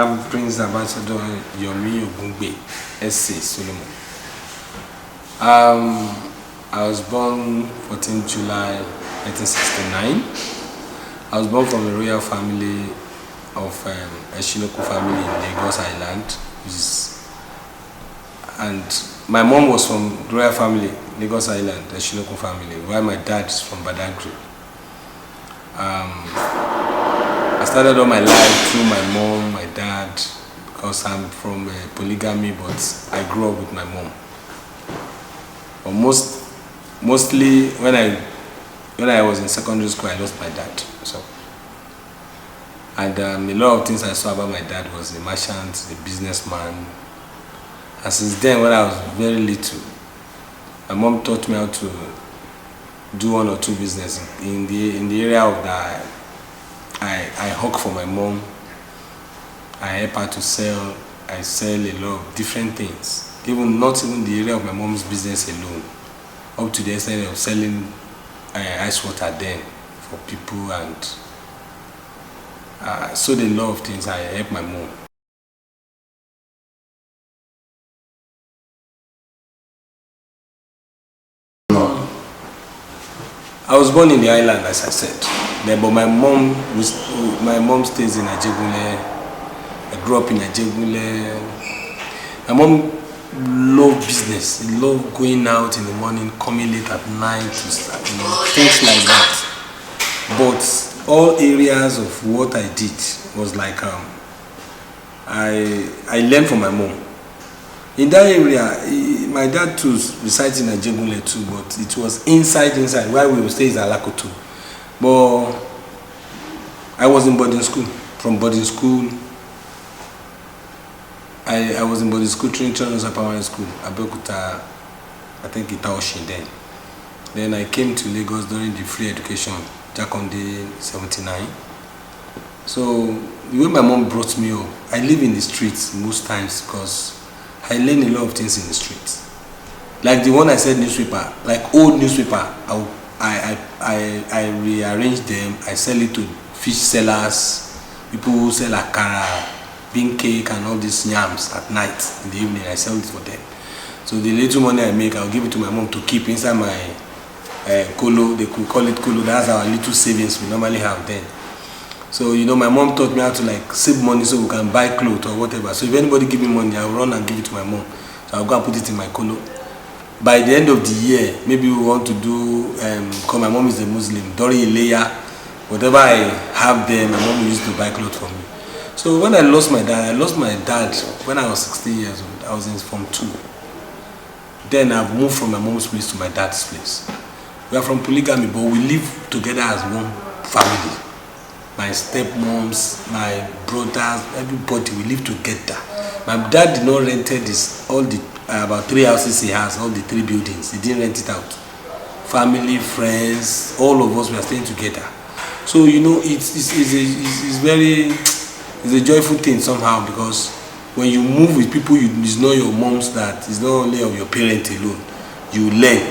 I'm Prince Ambassador Yomi Ogungbe, S.A. Solomon. I was born 14 July 1969. I was born from a royal family of Eshinoko family in Lagos Island, and my mom was from royal family, Lagos Island, Eshinoko family, while my dad is from Badagry. I started all my life through my mom, my dad, because I'm from polygamy, but I grew up with my mom. But mostly when I was in secondary school, I lost my dad. So, and a lot of things I saw about my dad was a merchant, a businessman. And since then, when I was very little, my mom taught me how to do one or two business in the area of that. I hawk for my mom. I help her to sell. I sell a lot of different things. Not even the area of my mom's business alone. Up to the extent of selling ice water then for people, and sold a lot of things. I help my mom. I was born in the island, as I said. But my mom stays in Ajegunle. I grew up in Ajegunle. My mom loved business. She loved going out in the morning, coming late at night, things like that. But all areas of what I did was like I learned from my mom. In that area, my dad too resides in Ajegunle too, but it was inside. While we would stay in Alakoto. But I was in boarding school. From boarding school, I was in boarding school, Trinity Primary School, Abeokuta, I think Itaoshin then. Then I came to Lagos during the free education, Jakonde 79. So the way my mom brought me up, I live in the streets most times because I learn a lot of things in the streets. Like the one I said, newspaper, like old newspaper, I rearrange them. I sell it to fish sellers, people who sell akara, bean cake, and all these yams at night. In the evening, I sell it for them. So the little money I make, I'll give it to my mom to keep inside my kolo. They could call it kolo. That's our little savings we normally have then. So my mom taught me how to like save money so we can buy clothes or whatever. So if anybody give me money, I'll run and give it to my mom. So I'll go and put it in my kolo. By the end of the year, maybe we want to do, because my mom is a Muslim, Dori Ileya, whatever I have there, my mom used to buy clothes for me. So when I lost my dad when I was 16 years old. I was in Form 2. Then I've moved from my mom's place to my dad's place. We are from polygamy, but we live together as one family. My stepmoms, my brothers, everybody, we live together. My dad did not rent about 3 houses he has, all the 3 buildings. He didn't rent it out. Family, friends, all of us were staying together. So it's a joyful thing somehow, because when you move with people, it's not your mom's that, it's not only of your parent alone. You learn.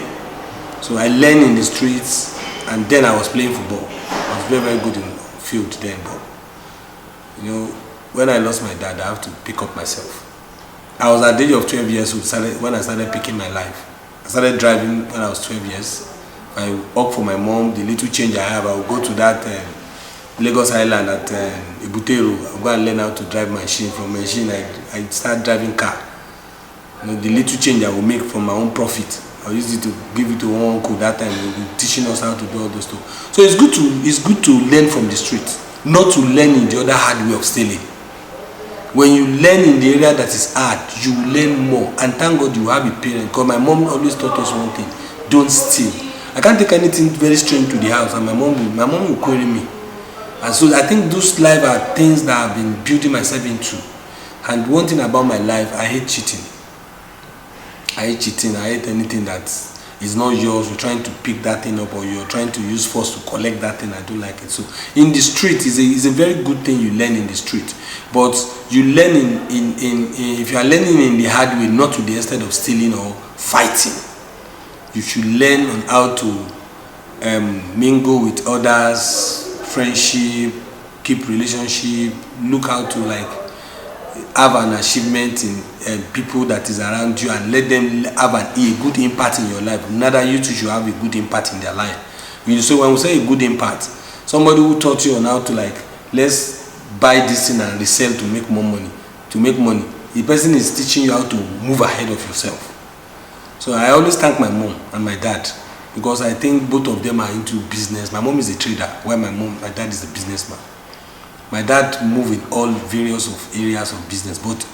So I learned in the streets, and then I was playing football. I was very, very good in the field then, but when I lost my dad, I have to pick up myself. I was at the age of 12 years old when I started picking my life. I started driving when I was 12 years. I work for my mom. The little change I have, I will go to that Lagos Island at Ibutero. I'll go and learn how to drive machine. From machine, I start driving car. The little change I will make from my own profit, I used it to give it to one uncle that time. He will be teaching us how to do all those stuff. So it's good to learn from the street, not to learn in the other hard way of stealing. When you learn in the area that is hard, you learn more. And thank God you have a parent, because my mom always taught us one thing: don't steal. I can't take anything very strange to the house, and my mom will query me. And so I think those life are things that I've been building myself into. And one thing about my life, I hate cheating. I hate anything that is not yours. You're trying to pick that thing up, or you're trying to use force to collect that thing. I don't like it. So in the street is a very good thing you learn in the street. But you learn if you are learning in the hard way, not to the extent of stealing or fighting. You should learn on how to mingle with others, friendship, keep relationship, look how to have an achievement in people that is around you, and let them have a good impact in your life. Neither you too should have a good impact in their life. So when we say a good impact, somebody who taught you on how to, like, let's buy this thing and resell to make more money, the person is teaching you how to move ahead of yourself. So I always thank my mom and my dad, because I think both of them are into business. My mom is a trader, while my dad is a businessman. My dad moved in all various of areas of business, but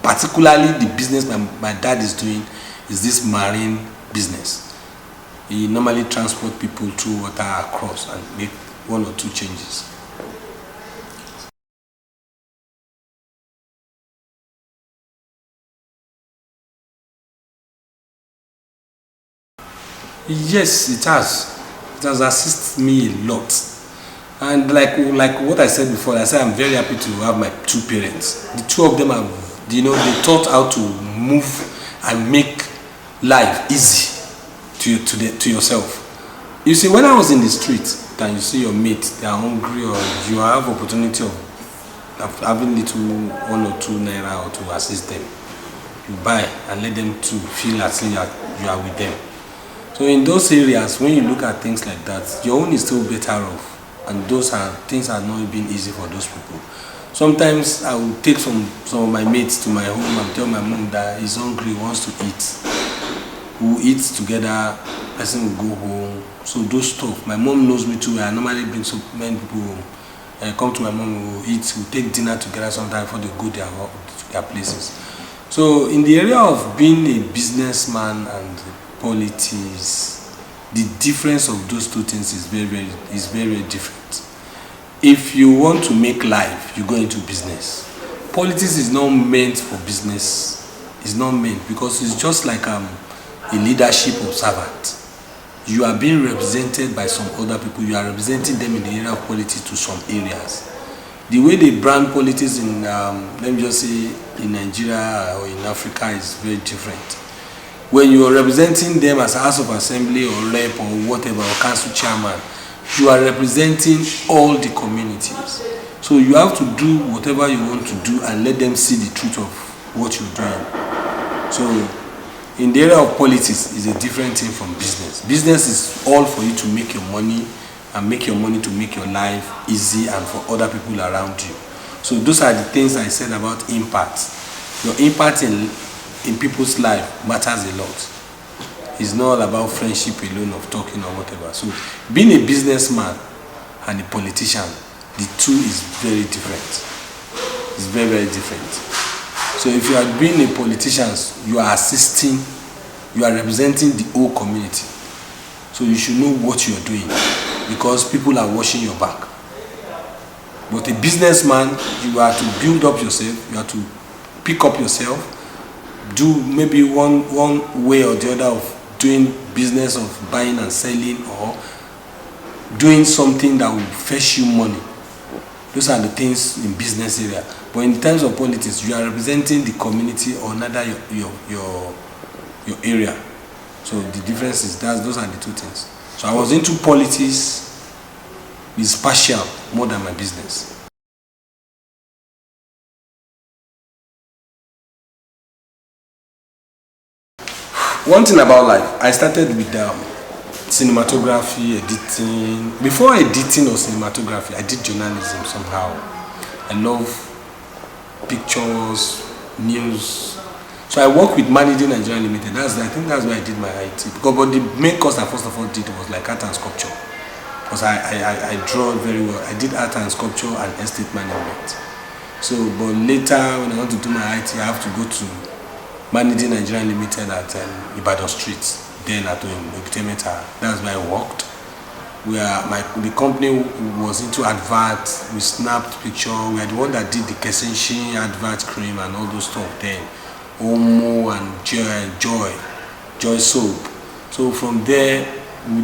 particularly the business my dad is doing is this marine business. He normally transport people through water across and make 1 or 2 changes. Yes, it has. It has assisted me a lot. And like what I said before, I said I'm very happy to have my 2 parents. The 2 of them have, they taught how to move and make life easy to yourself. You see, when I was in the street, and you see your mate, they are hungry, or you have opportunity of having little 1 or 2 naira or to assist them, you buy and let them to feel as if you are with them. So in those areas, when you look at things like that, your own is still better off. And things are not been easy for those people. Sometimes I will take some of my mates to my home and tell my mom that he's hungry, wants to eat. We'll eat together, person will go home. So those stuff, my mom knows me too. I normally bring so many people home. Come to my mom, we'll eat, we'll take dinner together sometimes before they go to their places. So in the area of being a businessman and politics, the difference of those 2 things is very different. If you want to make life, you go into business. Politics is not meant for business. It's not meant, because it's just like a leadership of servant. You are being represented by some other people. You are representing them in the area of politics to some areas. The way they brand politics in, let me just say, in Nigeria or in Africa is very different. When you are representing them as a House of Assembly or rep or whatever, or council chairman, you are representing all the communities. So you have to do whatever you want to do and let them see the truth of what you're doing. So in the area of politics, is a different thing from business. Business is all for you to make your money, and make your money to make your life easy and for other people around you. So those are the things I said about impact. Your impact in people's life matters a lot. It's not all about friendship alone, of talking or whatever. So being a businessman and a politician, the 2 is very different. It's very different. So if you are being a politician, you are assisting, you are representing the whole community. So you should know what you are doing, because people are watching your back. But a businessman, you are to build up yourself, you are to pick up yourself, do maybe one way or the other of doing business, of buying and selling, or doing something that will fetch you money. Those are the things in business area. But in terms of politics, you are representing the community or another your area. So the difference is that those are the 2 things. So I was into politics is partial more than my business. One thing about life, I started with cinematography, editing. Before editing or cinematography, I did journalism somehow. I love pictures, news. So I work with Managing Nigeria Limited. I think that's where I did my IT. But the main course I first of all did was like art and sculpture. Because I draw very well. I did art and sculpture and estate management. So, but later when I want to do my IT, I have to go to Managing Nigeria Limited at Ibadan Street, then at Obitemeta. That's where I worked. The company was into adverts. We snapped picture. We are the one that did the Kesenshi advert cream and all those stuff then. Omo and Joy soap. So from there we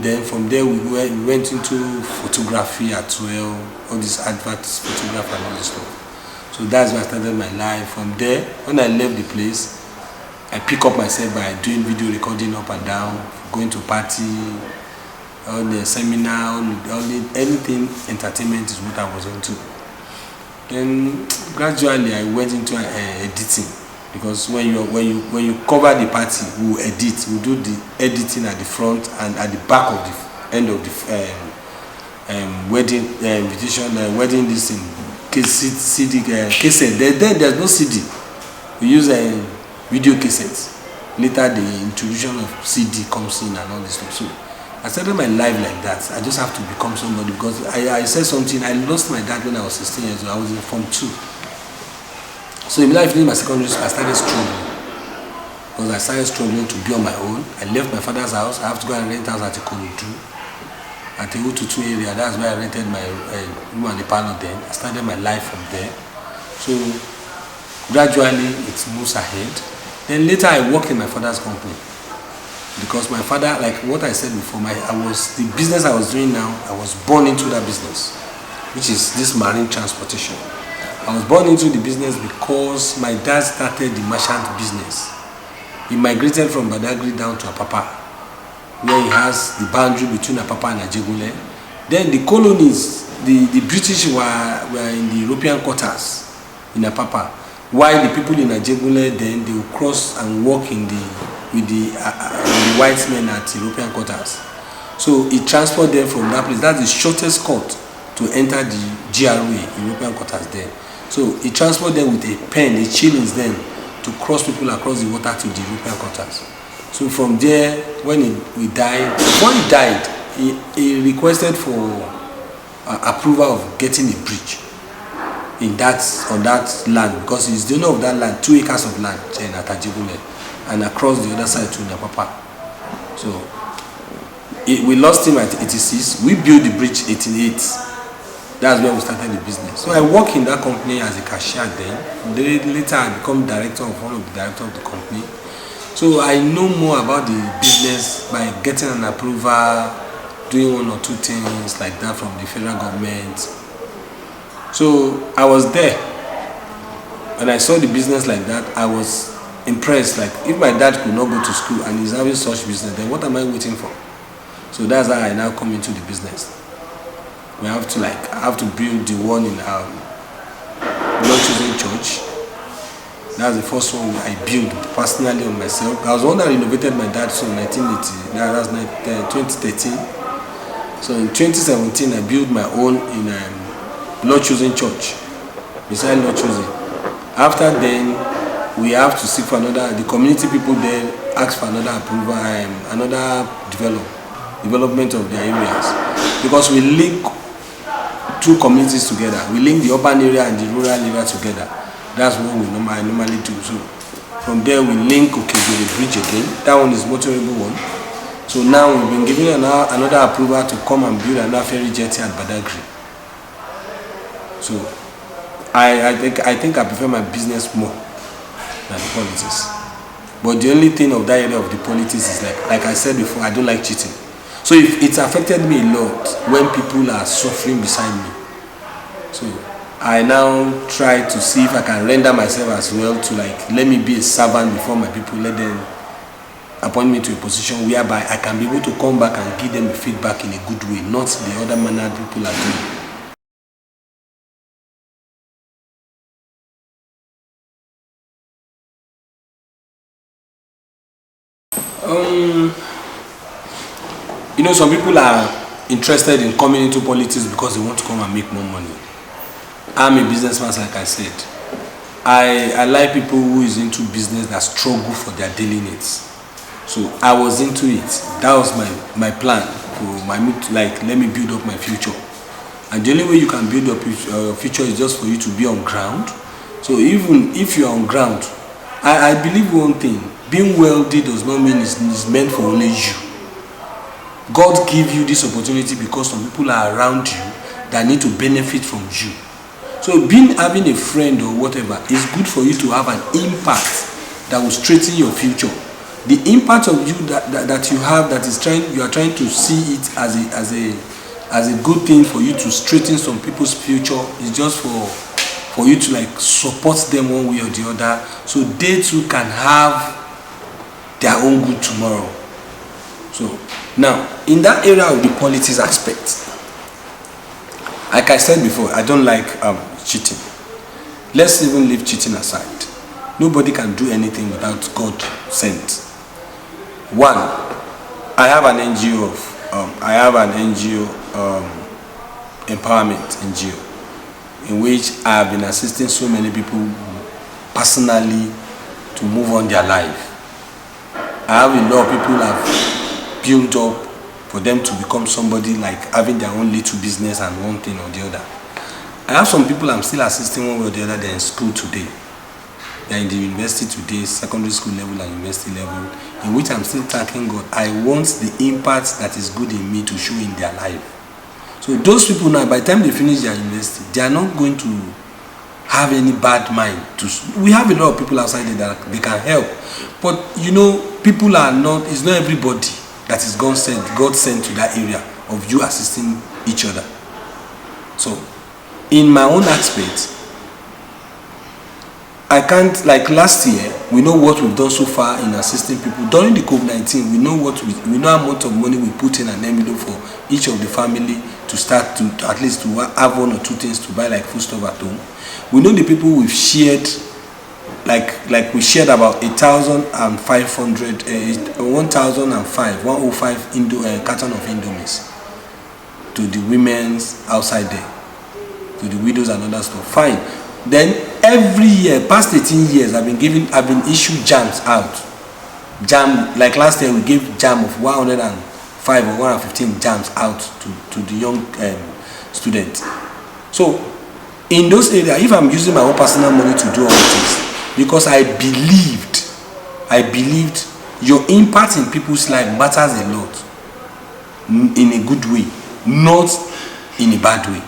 went into photography as well. All these adverts, photography and all this stuff. So that's where I started my life. From there, when I left the place, I pick up myself by doing video recording up and down, going to party, on the seminar, anything entertainment is what I was into. Then gradually I went into editing, because when you cover the party, we will edit. We do the editing at the front and at the back of the end of the wedding invitation, wedding this in CD cassette. Then there's no CD. We use a video cassette. Later the introduction of CD comes in and all this stuff. So I started my life like that. I just have to become somebody, because I said something. I lost my dad when I was 16 years old. I was in Form 2. So immediately I finished my secondary school, I started struggling. Because I started struggling to be on my own. I left my father's house. I have to go and rent house at Ikorodu, at the Ututu area. That's where I rented my room and the parlor then. I started my life from there. So gradually it moves ahead. Then later I worked in my father's company. Because my father, like what I said before, the business I was doing now, I was born into that business, which is this marine transportation. I was born into the business because my dad started the merchant business. He migrated from Badagry down to Apapa, where he has the boundary between Apapa and Ajegunle. Then the colonies, the British were in the European quarters in Apapa, while the people in Ajegunle, then they would cross and walk with the white men at European quarters. So he transported them from that place. That's the shortest cut to enter the GRA, European quarters there. So he transported them with a pen, the shillings then, to cross people across the water to the European quarters. So from there, when he died, before he died, he requested for approval of getting a bridge on that land, because he's the owner of that land, 2 acres of land in Atajibule, and across the other side to Napapa. So we lost him at 86. We built the bridge 88. That's where we started the business. So I work in that company as a cashier then. Later I become director of one of the directors of the company. So I know more about the business by getting an approval, doing 1 or 2 things like that from the federal government. So I was there. When I saw the business like that, I was impressed. Like, if my dad could not go to school and he's having such business, then what am I waiting for? So that's how I now come into the business. I have to build the one in Lord Chosen Church. That's the first one I built personally on myself. I was the one that renovated my dad's in 1980. That's 2013. So in 2017, I built my own in Lord Chosen Church, beside Lord Chosen. After then, we have to seek for another. The community people there ask for another approval, another development of their areas, because we link 2 communities together. We link the urban area and the rural area together. That's what we normally do. So from there we link with the bridge again. That one is motorable one. So now we've been given another approval to come and build another ferry jetty at Badagry. So I think I prefer my business more than the politics. But the only thing of that area of the politics is like I said before, I don't like cheating. So it's affected me a lot when people are suffering beside me. So I now try to see if I can render myself as well to let me be a servant before my people, let them appoint me to a position whereby I can be able to come back and give them the feedback in a good way, not the other manner people are doing. Some people are interested in coming into politics because they want to come and make more money. I'm a businessman, like I said. I like people who is into business that struggle for their daily needs. So I was into it. That was my plan for let me build up my future. And the only way you can build up your future is just for you to be on ground. So even if you're on ground, I believe one thing: being wealthy does not mean it's meant for only you. God give you this opportunity because some people are around you that need to benefit from you. So having a friend or whatever is good for you to have an impact that will straighten your future. The impact of you that you have, you are trying to see it as a good thing for you to straighten some people's future, is just for you to support them one way or the other, so they too can have their own good tomorrow. So now, in that area of the politics aspect, like I said before, I don't like cheating. let's even leave cheating aside. Nobody can do anything without God sent. One, I have an NGO empowerment NGO, in which I have been assisting so many people personally to move on their life. I have a lot of people have built up for them to become somebody, like having their own little business and one thing or the other. I have some people I'm still assisting one way or the other. They're in school today. They're in the university today, secondary school level and university level, in which I'm still thanking God. I want the impact that is good in me to show in their life. So those people now, by the time they finish their university, they are not going to have any bad mind. We have a lot of people outside there that they can help. But you know, people are not, it's not everybody that is God sent to that area of you assisting each other. So in my own aspect, I can't, like last year, we know what we've done so far in assisting people. During the COVID-19, we know how much of money we put in an envelope for each of the family to start to at least to have one or two things to buy, like foodstuff at home. We know the people we've shared, like we shared about 1,500, 1,105 carton of Indomies to the women's outside there, to the widows and other stuff. Fine. Then every year, past 18 years, I've been issued jams out. Jam, like last year we gave jam of 105 or 115 jams out to the young students. So in those areas, if I'm using my own personal money to do all this, because I believed your impact in people's life matters a lot, in a good way, not in a bad way.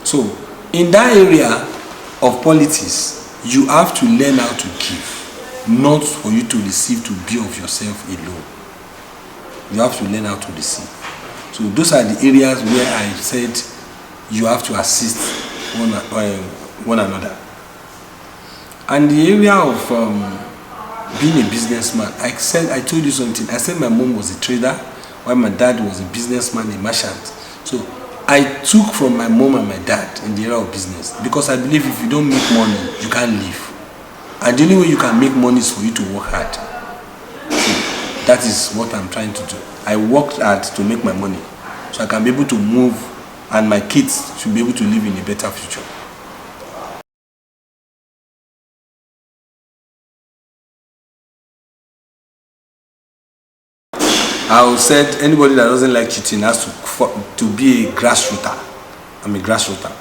So in that area of politics, you have to learn how to give, not for you to receive, to be of yourself alone. You have to learn how to receive. So those are the areas where I said you have to assist one another. And the area of being a businessman, I told you something. I said my mom was a trader, while my dad was a businessman, a merchant. So I took from my mom and my dad in the area of business, because I believe if you don't make money, you can't live. And the only way you can make money is for you to work hard. So that is what I'm trying to do. I worked hard to make my money, so I can be able to move, and my kids should be able to live in a better future. I would said anybody that doesn't like cheating has to be a grassrooter. I'm a grassrooter.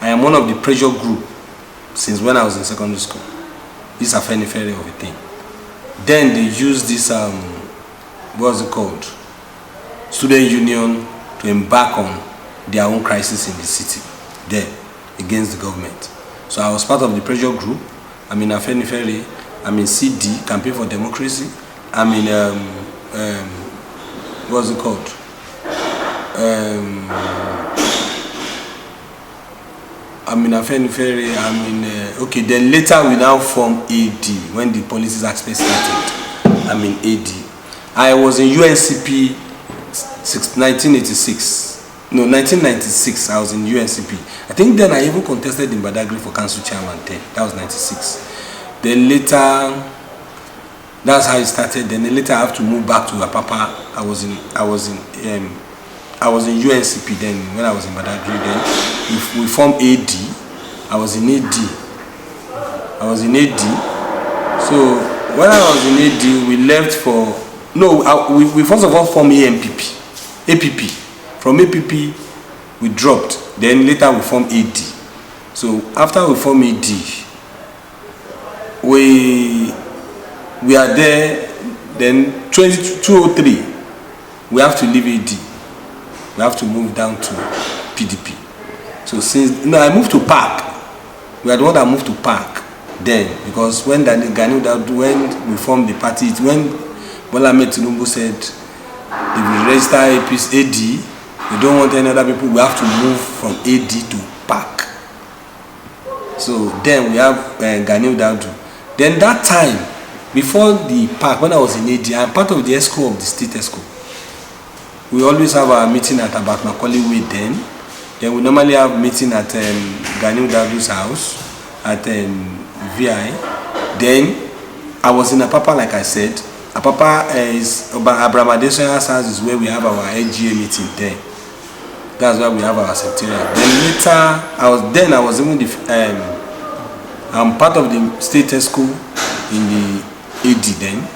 I am one of the pressure group since when I was in secondary school. This Afenifere of a thing. Then they use this what's it called? Student union to embark on their own crisis in the city there against the government. So I was part of the pressure group. I'm in Afenifere. I'm in CD, Campaign for Democracy. I'm in what's it called? I'm in Afenifere. I'm in okay. Then later we now form AD when the policies aspect started. I'm in AD. I was in UNCP 1986. No, 1996. I was in UNCP. I think then I even contested in Badagry for council chairman. Then that was 96. Then later. That's how it started. Then later I have to move back to Apapa. I was in UNCP then when I was in Badagry. Then we formed AD. I was in AD. So when I was in AD, we left for we first of all formed APP. From APP we dropped. Then later we formed AD. So after we formed AD, we are there. Then 2003 we have to leave AD. We have to move down to PDP. So I moved to Park. We are the one that moved to Park then, because when when we formed the party, when Bola Ahmed Tinubu said if we register AD, we don't want any other people, we have to move from AD to Park. So then we have Ganiu Daudu. Then that time, before the Park, when I was in AD, I'm part of the ESCO of the state ESCO. We always have our meeting at Abat Macaulay Way then Then we normally have meeting at Ganiu Dadu's house at VI. Then I was in Apapa, like I said. Apapa is Abraham Adesoya's house is where we have our NGA meeting there. That's where we have our secretariat. Then later, I was even I'm part of the state school in the AD then.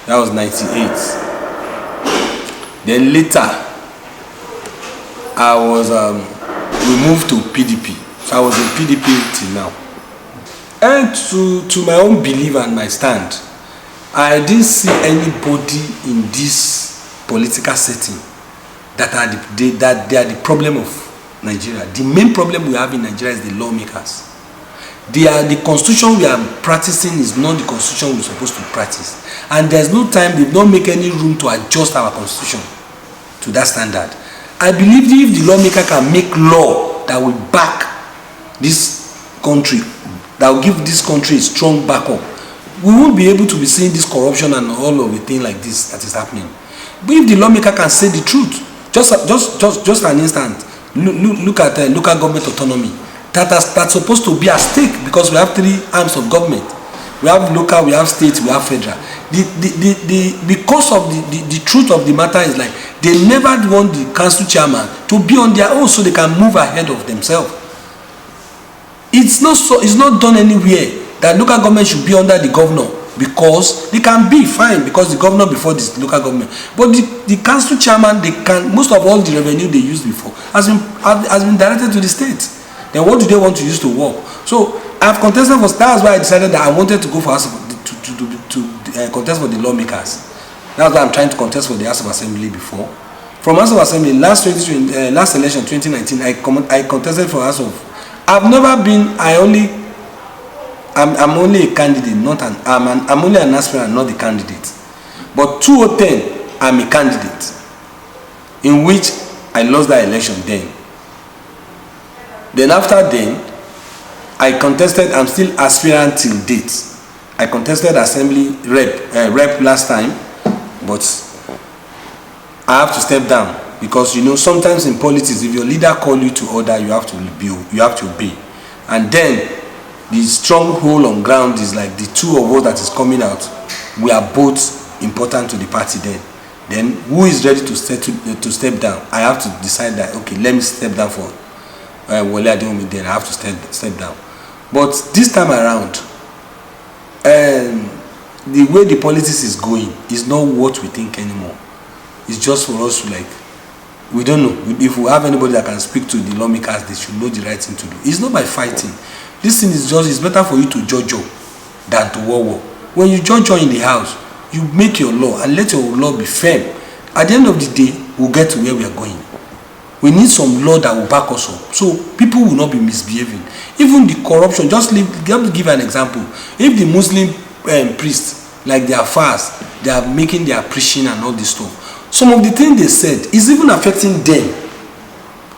That was 98. Then later, we moved to PDP. So I was in PDP till now. And to my own belief and my stand, I didn't see anybody in this political setting that they are the problem of Nigeria. The main problem we have in Nigeria is the lawmakers. The constitution we are practicing is not the constitution we're supposed to practice. And there's no time, they've not make any room to adjust our constitution to that standard. I believe if the lawmaker can make law that will back this country, that will give this country a strong backup, we won't be able to be seeing this corruption and all of the thing like this that is happening. But if the lawmaker can say the truth, just an instant, look at local government autonomy. That's supposed to be at stake because we have three arms of government. We have local, we have state, we have federal. Because of the truth of the matter is like they never want the council chairman to be on their own so they can move ahead of themselves. It's not done anywhere that local government should be under the governor because they can be fine because the governor before this local government. But the council chairman, most of all the revenue they used before has been directed to the state. Then what do they want to use to work? So I've contested for, that's why I decided that I wanted to go for to contest for the lawmakers. That's why I'm trying to contest for the House of Assembly before. From House of Assembly, last election 2019, I contested for House of. I've never been. I'm only a candidate, I'm only an aspirant, not the candidate. But 2010, I'm a candidate, in which I lost that election then. Then after then, I contested. I'm still aspirant till date. I contested assembly rep last time, but I have to step down because sometimes in politics, if your leader call you to order, you have to obey. And then the stronghold on ground is like the two of us that is coming out. We are both important to the party. Then who is ready to step down? I have to decide that okay, let me step down for Wole Aderounmu. Then I have to step down. But this time around, the way the politics is going is not what we think anymore. It's just for us to we don't know. If we have anybody that can speak to the lawmakers, they should know the right thing to do. It's not by fighting. This thing is it's better for you to judge than to war. When you judge in the house, you make your law and let your law be firm. At the end of the day, we'll get to where we are going. We need some law that will back us up, so people will not be misbehaving. Even the corruption, let me give an example. If the Muslim priests, like their fast, they are making their preaching and all this stuff, some of the things they said is even affecting them.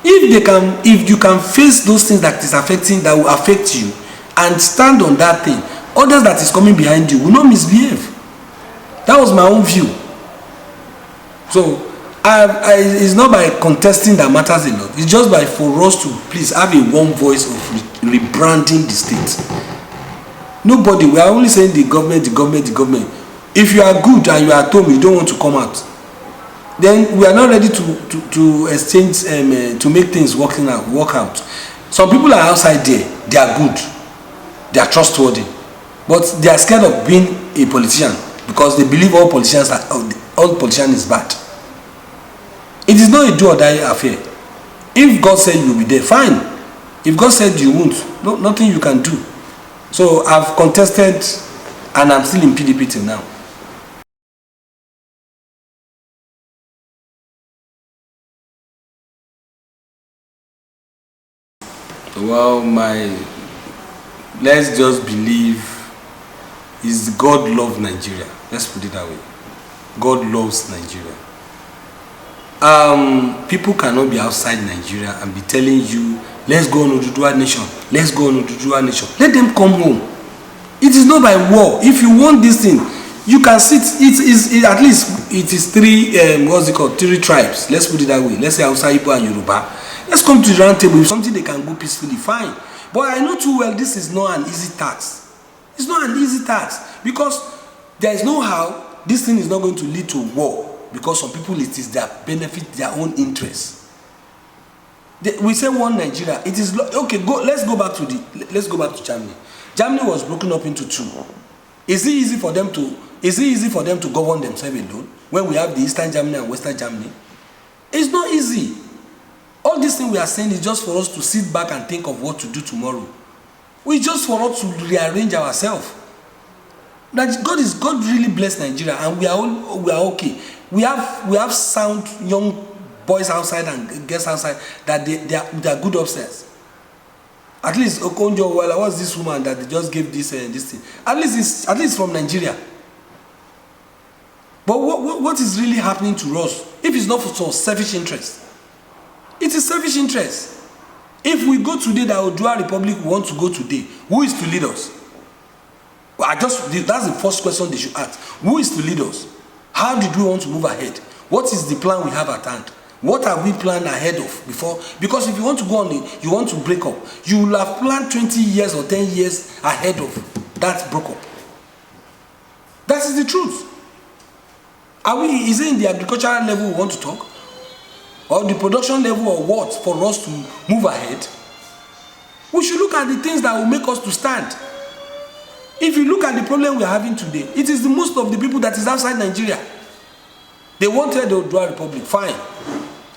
If you can face those things that will affect you and stand on that thing, others that is coming behind you will not misbehave. That was my own view. So it's not by contesting that matters a lot. It's just for us to please have a one voice of rebranding the state. Nobody, we are only saying the government. If you are good and you are at home, you don't want to come out, then we are not ready to exchange to make things work out. Some people are outside there, they are good, they are trustworthy, but they are scared of being a politician because they believe all politicians is bad. It is not a do or die affair. If God said you will be there, fine. If God said you won't, nothing you can do. So I've contested and I'm still in PDP till now. Well, let's just believe is God loves Nigeria. Let's put it that way. God loves Nigeria. People cannot be outside Nigeria and be telling you, let's go on Oduduwa Nation. Let's go on Oduduwa Nation. Let them come home. It is not by war. If you want this thing, you can sit. At least it is three. What's it called? 3 tribes. Let's put it that way. Let's say Hausa, Igbo, and Yoruba. let's come to the round table. If something they can go peacefully, fine. But I know too well this is not an easy task. It's not an easy task because there is no how this thing is not going to lead to war, because some people it is their benefit, their own interest. We say one Nigeria. It is okay. Let's go back to Germany. Germany was broken up into two. Is it easy for them to govern themselves alone when we have the Eastern Germany and Western Germany? It's not easy. All this thing we are saying is just for us to sit back and think of what to do tomorrow. It's just for us to rearrange ourselves. That God really bless Nigeria, and we are okay. We have sound young boys outside and girls outside that they are good upstairs. At least Okonjo, well, I was this woman that they just gave this thing. At least from Nigeria. But what is really happening to us? If it's not for selfish interest, it is selfish interest. If we go today, that Oodua Republic want to go today, who is to lead us? That's the first question they should ask. Who is to lead us? How did we want to move ahead? What is the plan we have at hand? What have we planned ahead of before? Because if you want to go on, you want to break up, you will have planned 20 years or 10 years ahead of that breakup. That is the truth. Is it in the agricultural level we want to talk? Or the production level, or what, for us to move ahead? We should look at the things that will make us to stand. If you look at the problem we are having today, it is the most of the people that is outside Nigeria. They wanted the Oodua Republic, fine.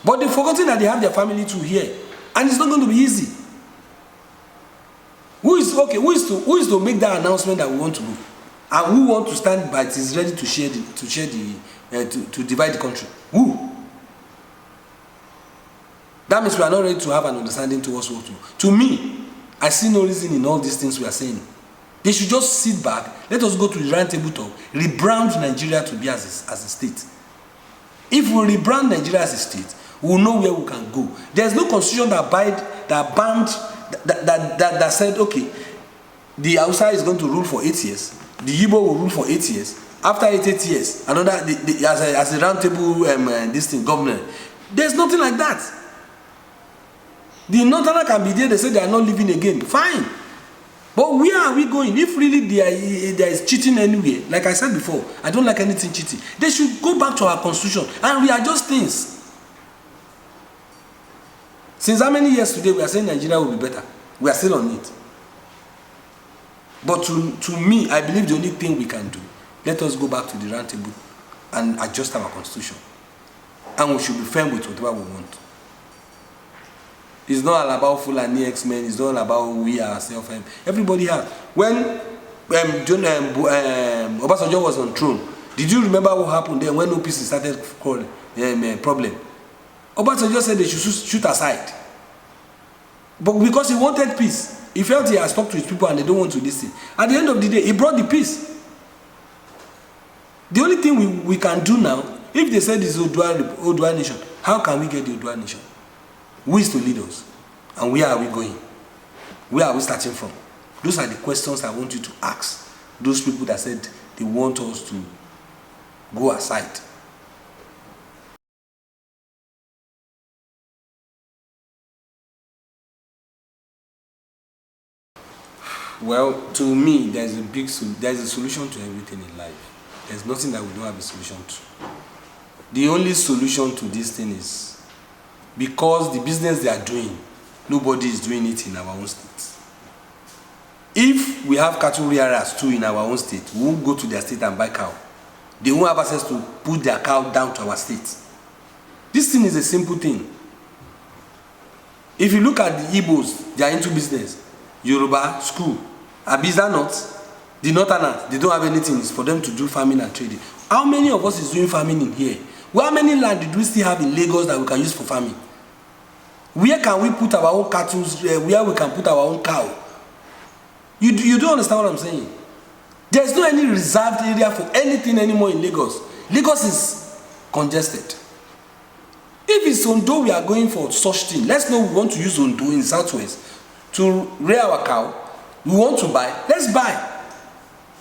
But they've forgotten that they have their family too here. And it's not going to be easy. Who is to make that announcement that we want to move? And who want to stand by, is ready to divide the country? Who? That means we are not ready to have an understanding towards what to do. To me, I see no reason in all these things we are saying. They should just sit back. Let us go to the round table talk. Rebrand Nigeria to be as a state. If we rebrand Nigeria as a state, we will know where we can go. There is no constitution that said, okay, the Hausa is going to rule for 8 years. The Igbo will rule for 8 years. After 8 years, another as a round table government. There's nothing like that. The Northerner can be there. They say they are not living again. Fine. But where are we going? If really there is cheating anywhere, like I said before, I don't like anything cheating. They should go back to our constitution and readjust things. Since how many years today we are saying Nigeria will be better? We are still on it. But to me, I believe the only thing we can do, let us go back to the round table and adjust our constitution. And we should be firm with whatever we want. It's not all about Fulani X-Men. It's not all about we ourselves. Everybody has. When Obasanjo was on throne, did you remember what happened there when OPC started calling problem? Obasanjo said they should shoot aside. But because he wanted peace, he felt he has talked to his people and they don't want to listen. At the end of the day, he brought the peace. The only thing we can do now, if they said this is Oodua nation, how can we get the Oodua nation? Who is to lead us? And where are we going? Where are we starting from? Those are the questions I want you to ask those people that said they want us to go aside. Well, to me, there's a solution to everything in life. There's nothing that we don't have a solution to. The only solution to this thing is because the business they are doing, nobody is doing it in our own state. If we have cattle rearers too in our own state, we won't go to their state and buy cow. They won't have access to put their cow down to our state. This thing is a simple thing. If you look at the Igbos, they are into business. Yoruba, school. Abiza not. The Northerners, they don't have anything for them to do farming and trading. How many of us is doing farming in here? How many land do we still have in Lagos that we can use for farming? Where can we put our own cattle? Where we can put our own cow? You don't understand what I'm saying? There's no any reserved area for anything anymore in Lagos. Lagos is congested. If it's Ondo we are going for such thing, let's know we want to use Ondo in Southwest to rear our cow. We want to buy, let's buy.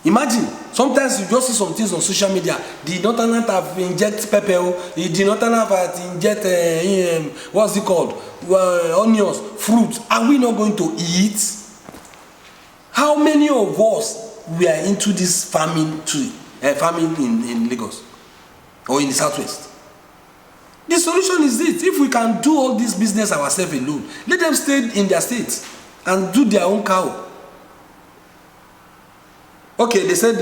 Imagine, sometimes you just see some things on social media. The northerners have inject pepper, the northerners have inject what's it called? Onions, fruits. Are we not going to eat? How many of us we are into this farming in Lagos or in the southwest? The solution is this: if we can do all this business ourselves alone, let them stay in their states and do their own cow. Okay, they said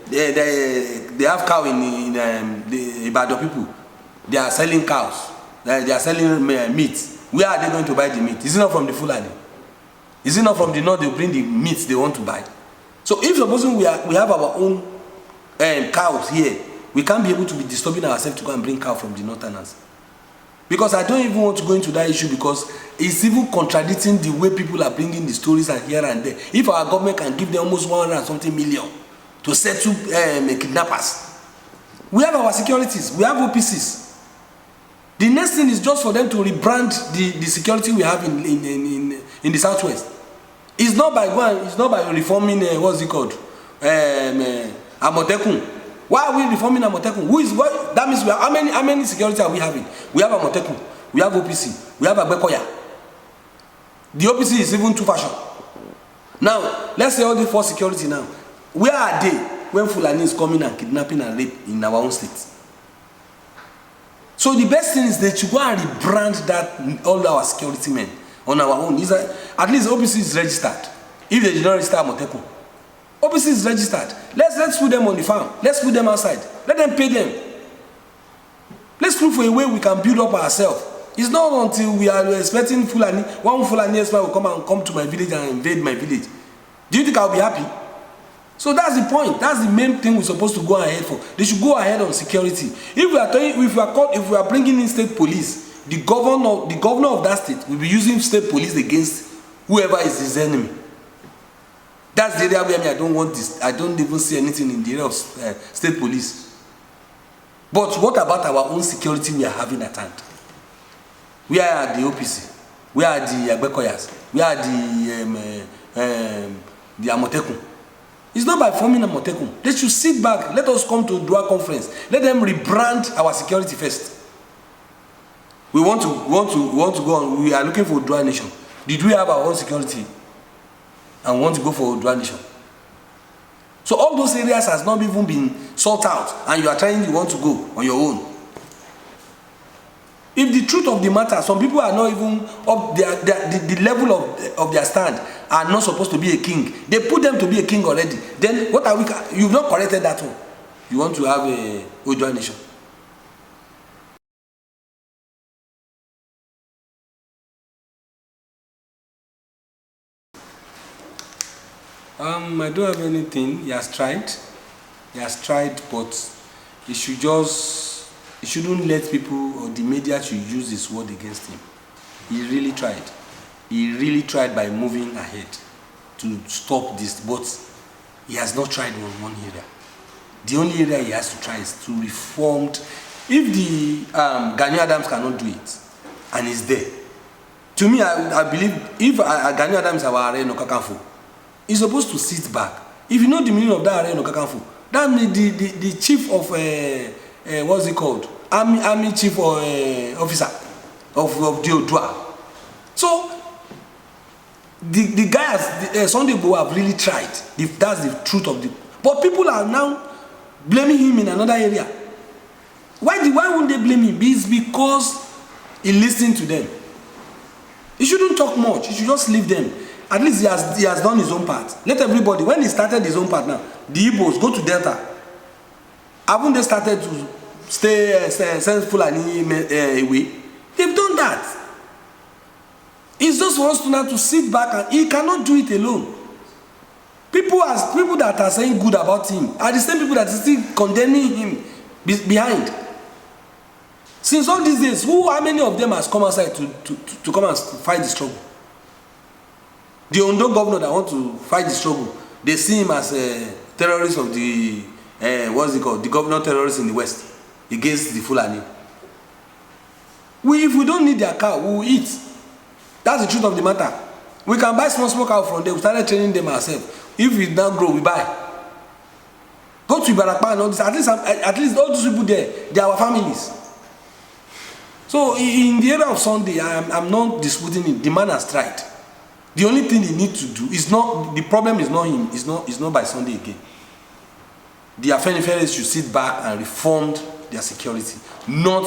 they have cow in the Ibadan people. They are selling cows. They are selling meat. Where are they going to buy the meat? Is it not from the Fulani? Is it not from the north they bring the meat they want to buy? So if supposing we have our own cows here, we can't be able to be disturbing ourselves to go and bring cow from the northerners. Because I don't even want to go into that issue, because it's even contradicting the way people are bringing the stories and here and there. If our government can give them almost 100 and something million to settle kidnappers, we have our securities, we have OPCs. The next thing is just for them to rebrand the security we have in the southwest. It's not by reforming what's it called, Amotekun. Why are we reforming Amotekun? What? That means how many security are we having? We have Amotekun, we have OPC, we have Agbekoya. The OPC is even too fashion. Now, let's say all the four security now. Where are they when Fulani is coming and kidnapping and rape in our own state? So the best thing is that you go and rebrand that all our security men on our own. Is that at least OPC is registered. If they did not register Amotekun, OPC is registered. Let's put them on the farm. Let's put them outside. Let them pay them. Let's look for a way we can build up ourselves. It's not until we are expecting Fulani, one Fulani expert will come to my village and invade my village. Do you think I'll be happy? So that's the point. That's the main thing we're supposed to go ahead for. They should go ahead on security. If we are bringing in state police, the governor of that state will be using state police against whoever is his enemy. That's the area where I don't want this. I don't even see anything in the area of state police. But what about our own security we are having at hand? Where are the OPC? Where are the Agbekoyas? Where are the Amotekun? It's not by forming Amotekun. They should sit back. Let us come to Dua conference. Let them rebrand our security first. We want to go on. We are looking for Dua nation. Did we have our own security and want to go for Dua nation? So all those areas has not even been sought out, and you want to go on your own. If the truth of the matter, some people are not even up the level of their stand, are not supposed to be a king. They put them to be a king already. Then what are we? You've not corrected that one. You want to have a Odua nation. I don't have anything. He has tried, but he shouldn't let people or the media should use his word against him. He really tried. He really tried by moving ahead to stop this, but he has not tried on one area. The only area he has to try is to reform. If the Gani Adams cannot do it, and he's there, to me, I believe if Gani Adams our Are no Kakanfo, he's supposed to sit back. If you know the meaning of that Are no Kakanfo, that means the chief of what's it called? Army chief or officer of the Odua. So the guys, Sunday Igboho have really tried. That's the truth of the. But people are now blaming him in another area. Why won't they blame him? It's because he listened to them. He shouldn't talk much. He should just leave them. At least he has done his own part. Let everybody, when he started his own part now, the Igbos go to Delta. Haven't they started to send Fulani away? They've done that. It's just for us to now to sit back, and he cannot do it alone. People that are saying good about him are the same people that are still condemning him behind. Since all these days, how many of them has come outside to come and fight the struggle? The Ondo governor that want to fight the struggle, they see him as a terrorist of the what's it called? The governor terrorist in the west against the Fulani. If we don't need their cow, we will eat. That's the truth of the matter. We can buy small cow from them. We started training them ourselves. If we now grow, we buy. go to Ibarakpa and all this, at least all those people there, they are our families. So in the area of Sunday, I'm not disputing it. The man has tried. The only thing he needs to do is not, the problem is not him, it's not by Sunday again. The Afeniferes should sit back and reform their security, not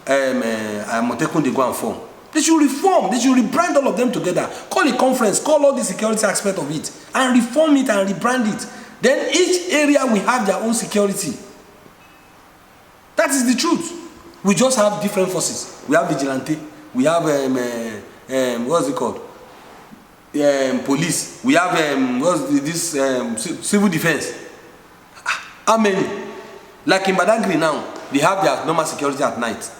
Motekun they go and form. They should reform, they should rebrand all of them together. Call a conference, call all the security aspect of it, and reform it and rebrand it. Then each area will have their own security. That is the truth. We just have different forces. We have vigilante, we have what's it called? Police. We have civil defense. How many? Like in Badagry now, they have their normal security at night.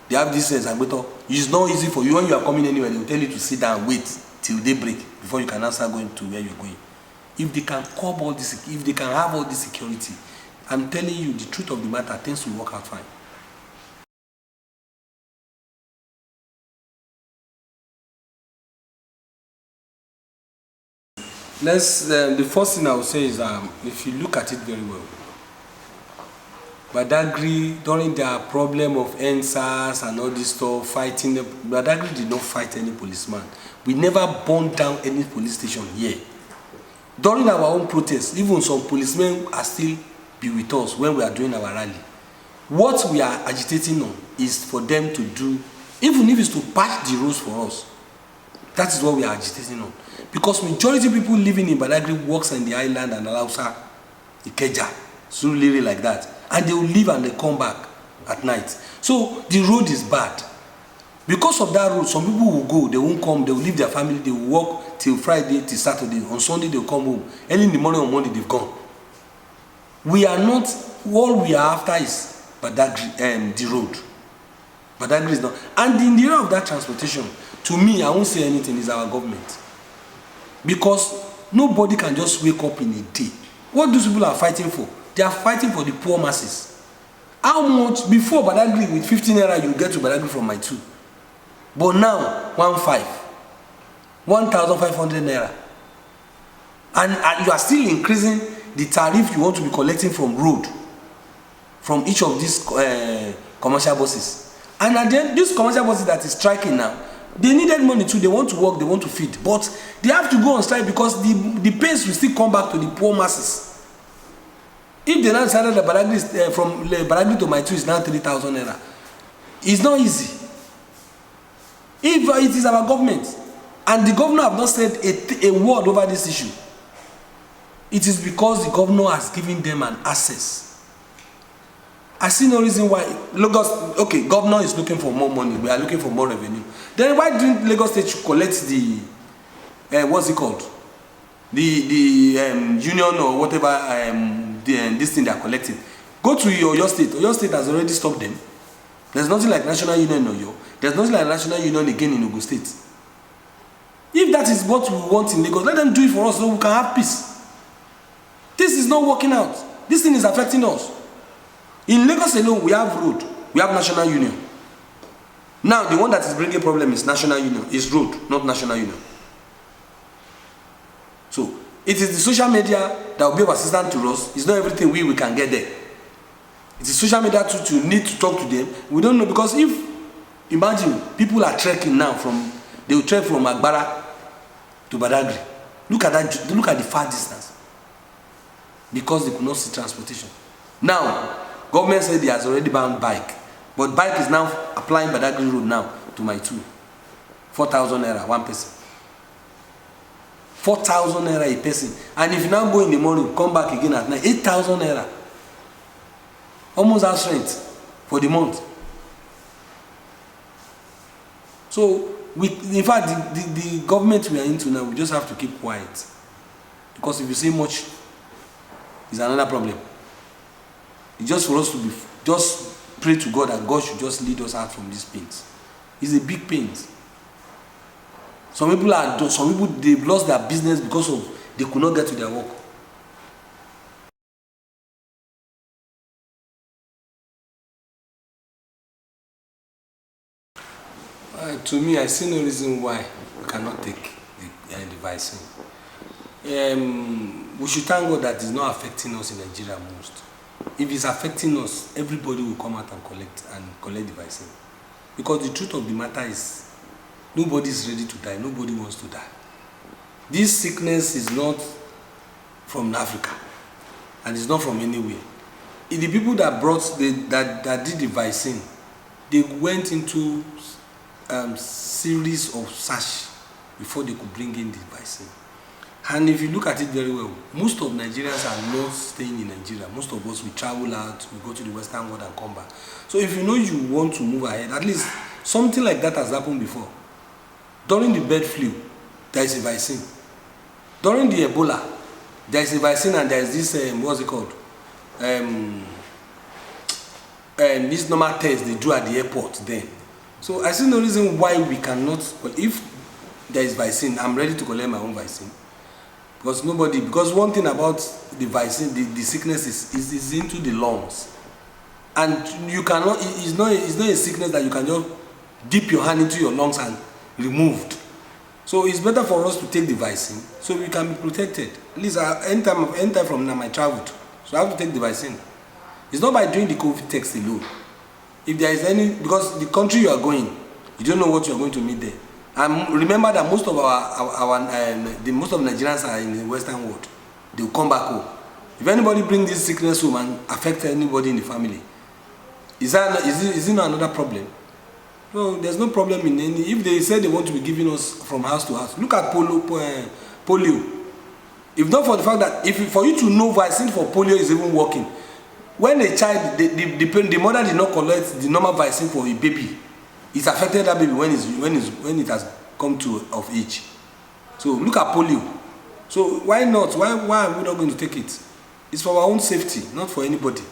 They have this Zagbeto. It's not easy for you when you are coming anywhere. They will tell you to sit down and wait till daybreak before you can now start going to where you're going. If they can curb all this, if they can have all this security, I'm telling you the truth of the matter, things will work out fine. The first thing I would say is if you look at it very well, Badagry, during their problem of NSAS and all this stuff, fighting, Badagry did not fight any policeman. We never burned down any police station here. During our own protests, even some policemen are still be with us when we are doing our rally. What we are agitating on is for them to do, even if it's to patch the roads for us. That is what we are agitating on. Because majority of people living in Badagry works in the island and Alausa, Ikeja, Surulere like that. And they will leave and they come back at night. So the road is bad. Because of that road, some people will go, they won't come, they will leave their family, they will work till Friday, till Saturday. On Sunday, they will come home. Early in the morning on Monday, they've gone. We are not, all we are after is Badagry, the road. Badagry is not. And in the area of that transportation, to me, I won't say anything, is our government. Because nobody can just wake up in a day. What those people are fighting for? They are fighting for the poor masses. How much before Badagry with 15 naira you get to Badagry from my 2? But now 1,500 naira. And you are still increasing the tariff you want to be collecting from road, from each of these commercial buses. And at the end, these commercial buses that is striking now, they needed money too. They want to work, they want to feed, but they have to go on strike because the pace will still come back to the poor masses. If they now decided that Badagry from Badagry to my 2 is now 3,000 naira, it's not easy. If it is our government and the governor have not said a word over this issue, it is because the governor has given them an access. I see no reason why Lagos, okay, governor is looking for more money, we are looking for more revenue. Then why didn't Lagos State collect the what's it called? The union or whatever this thing they are collecting. Go to your state. Your state has already stopped them. There's nothing like national union in Oyo. There's nothing like national union again in Ogun State. If that is what we want in Lagos, let them do it for us so we can have peace. This is not working out. This thing is affecting us. In Lagos alone, we have road, we have national union. Now, the one that is bringing problem is national union, is road, not national union. So, it is the social media that will be of assistance to us. It's not everything we can get there. It is social media to need to talk to them. We don't know, because if, imagine, people are trekking now they will trek from Agbara to Badagry. Look at that, look at the far distance. Because they could not see transportation. Now, government said they has already banned bike. But bike is now applying Badagry road now to my 2. 4,000 naira, one person. 4,000 naira a person. And if you now go in the morning, come back again at night, 8,000 naira. Almost house rent for the month. So, in fact, the government we are into now, we just have to keep quiet. Because if you say much, it's another problem. It's just for us to just pray to God that God should just lead us out from these pains. It's a big pain. Some people they've lost their business because of they could not get to their work. To me, I see no reason why we cannot take the vaccine. We should thank God that it's not affecting us in Nigeria most. If it's affecting us, everybody will come out and collect the vaccine. Because the truth of the matter is, nobody is ready to die. Nobody wants to die. This sickness is not from Africa, and it's not from anywhere. The people that that did the vaccine, they went into series of search before they could bring in the vaccine. And if you look at it very well, most of Nigerians are not staying in Nigeria. Most of us, we travel out, we go to the Western world and come back. So if you know you want to move ahead, at least something like that has happened before. During the bird flu, there is a vaccine. During the Ebola, there is a vaccine, and there is this, what's it called? This normal test they do at the airport then. So I see no reason why we cannot, well, if there is vaccine, I'm ready to collect my own vaccine. Because one thing about the vaccine, the sickness is into the lungs. And you cannot, it's not a sickness that you can just dip your hand into your lungs and removed. So it's better for us to take the vaccine so we can be protected. At least anytime from now I traveled, so I have to take the vaccine. It's not by doing the COVID test alone. If there is any, because the country you are going, you don't know what you are going to meet there. And remember that most of most of Nigerians are in the Western world. They will come back home. If anybody bring this sickness home and affect anybody in the family, is it not another problem? No, there's no problem in any. If they say they want to be giving us from house to house, look at polio. If not for the fact that for you to know vaccine for polio is even working, when a child, the mother did not collect the normal vaccine for a baby, it's affected that baby when it has come to of age. So look at polio. So why not? Why are we not going to take it? It's for our own safety, not for anybody.